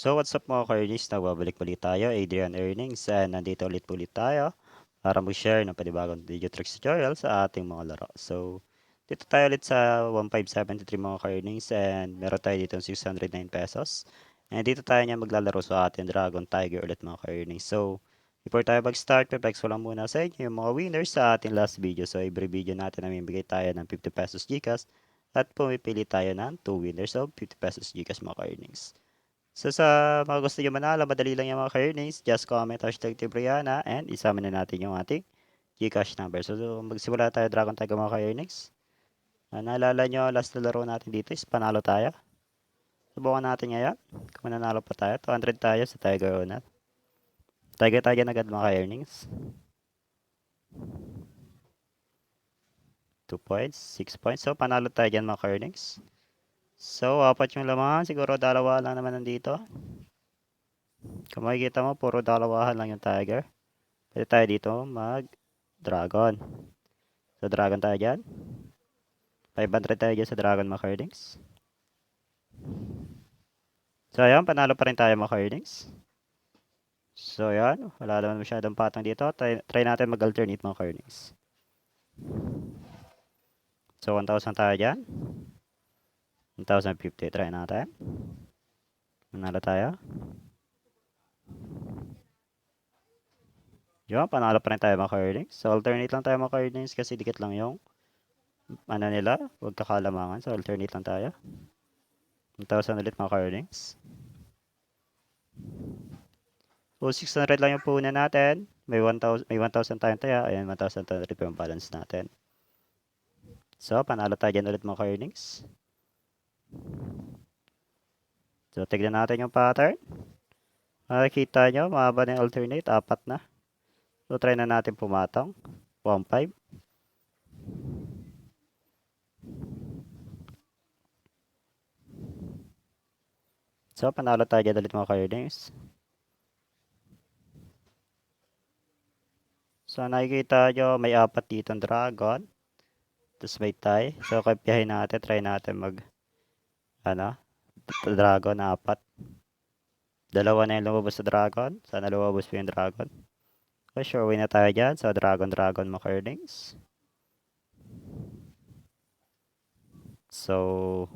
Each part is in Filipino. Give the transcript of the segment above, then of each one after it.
So what's up mga ka-earnings, nagbabalik ulit tayo, Adrian Earnings, and nandito ulit tayo para mag-share ng panibagong video tricks tutorial sa ating mga laro. So dito tayo ulit sa 1573 mga ka-earnings and meron tayo dito 609 pesos. And dito tayo niya maglalaro sa ating Dragon Tiger ulit mga ka-earnings. So before tayo mag-start, pepex ko lang muna sa inyo yung mga winners sa ating last video. So every video natin namimigay tayo ng 50 pesos GCash at pumipili tayo ng 2 winners of 50 pesos GCash mga ka-earnings. So sa mga gusto nyo manalo, madali lang yung mga ka-earnings. Just comment hashtag Tibriana and isama na natin yung ating Gcash number. So magsimula tayo Dragon Tiger mga ka-earnings. Naalala nyo, last na laro natin dito is panalo tayo. Subukan natin ngayon. Kung mananalo pa tayo, 200 tayo sa Tiger Owner. Tiger na agad mga ka-earnings. 2 points, 6 points. So panalo tayo dyan mga ka-earnings. So apat yung laman, siguro dalawa lang naman nandito. Kung makikita mo, puro dalawahan lang yung Tiger. Pwede tayo dito mag-Dragon. So, Dragon tayo dyan. 500 tayo dyan sa Dragon mga ka-earnings. So, ayan. Panalo pa rin tayo mga ka-earnings. So, ayan. Wala naman masyadong patang dito. Try natin mag-alternate mga ka-earnings. So, 1,000 tayo dyan. 1,050. Try natin. Panalo tayo. Yun. Panalo pa rin tayo mga ka-earnings. So, alternate lang tayo mga ka-earnings kasi dikit lang yung ano nila. Huwag kakalamangan. So, alternate lang tayo. 1,000 ulit mga ka-earnings. So, 600 lang yung puhunan natin. May 1,000 tayong taya. Ayan, 1,200 pa yung balance natin. So, panalo tayo dyan ulit mga ka-earnings. So, tignan natin yung pattern. Makikita nyo, mahaba na yung alternate. Apat na. So, try na natin pumatong. 1,500. So, panalo tayo dyan ulit mga ka-earnings. So, nakikita nyo, may apat dito dragon. Tapos may tie. So, kapiyahin natin. Try natin dragon na apat. Dalawa na yung lumabas sa dragon. Sana lumabas po yung dragon. So, sure win na tayo dyan. So, dragon mga earnings. So,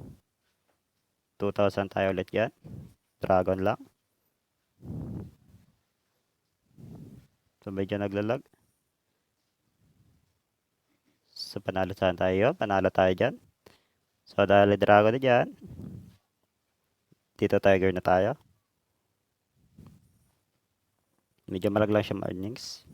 2,000 tayo ulit yan. Dragon lang. So, medyo naglalag. So, panalo saan tayo? Panalo tayo dyan. So, dahil dragon na dyan. Dito tiger na tayo. Medyo malag lang siya earnings.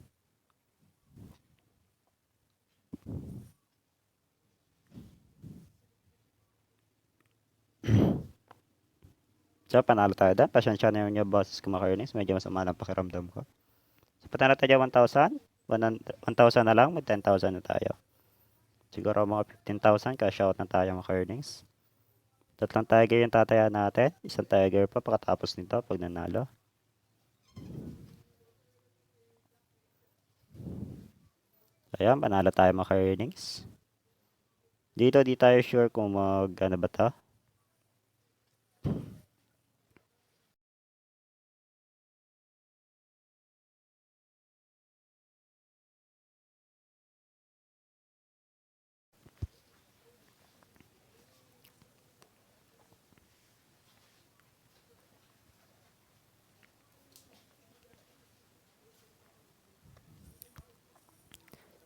So, panalo tayo dyan. Pasensya na yung boses ko maka-earnings. Medyo masama ng pakiramdam ko. So, panalo tayo 1,000. 1,000 na lang. May 10,000 na tayo. Siguro mga 15,000. Cash out na tayo maka-earnings. Tatlong tiger yung tataya natin. Isang tiger pa pagkatapos nito pag nanalo. Ayan, panalo tayo maka-earnings. Dito, di tayo sure kung ano ba to.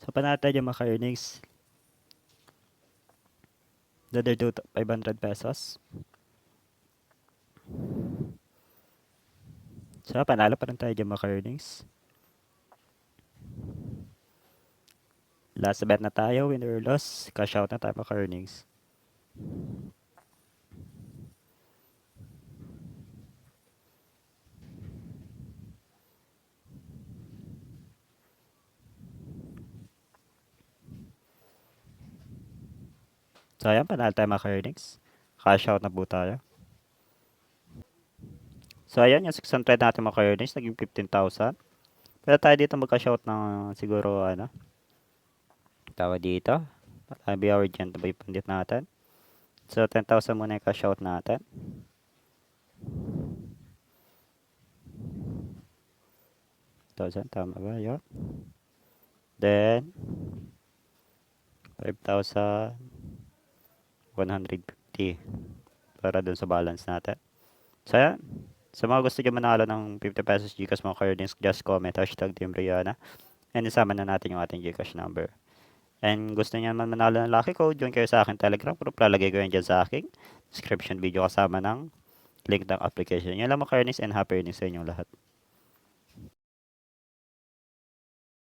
So, panalo tayo maka-earnings. Another 500 pesos. So, panalo pa rin tayo dyan maka-earnings. Last bet na tayo, win or loss. Cash out na tayo maka-earnings. So, ayan, panalo tayo maka-earnings. Cash out na po tayo. So, ayan, yung 600 natin maka-earnings, naging 15,000. Pwede tayo dito mag-cash out ng siguro, tawag dito. Happy hour dyan, ito ba yung pandit natin? So, 10,000 muna yung cash out natin. 5,000, tama ba? Yun. Then, 5,150 para dun sa balance natin. So, yan. Sa mga gusto nyo manalo ng 50 pesos Gcash mga ka-earnings, just comment hashtag Team Brianna. And isama na natin yung ating Gcash number. And gusto niyo naman manalo ng Lucky Code, join kayo sa akin Telegram group. Lalagay ko yan dyan sa aking description video kasama ng link ng application. Yan lang mga ka-earnings and happy earnings sa inyong lahat.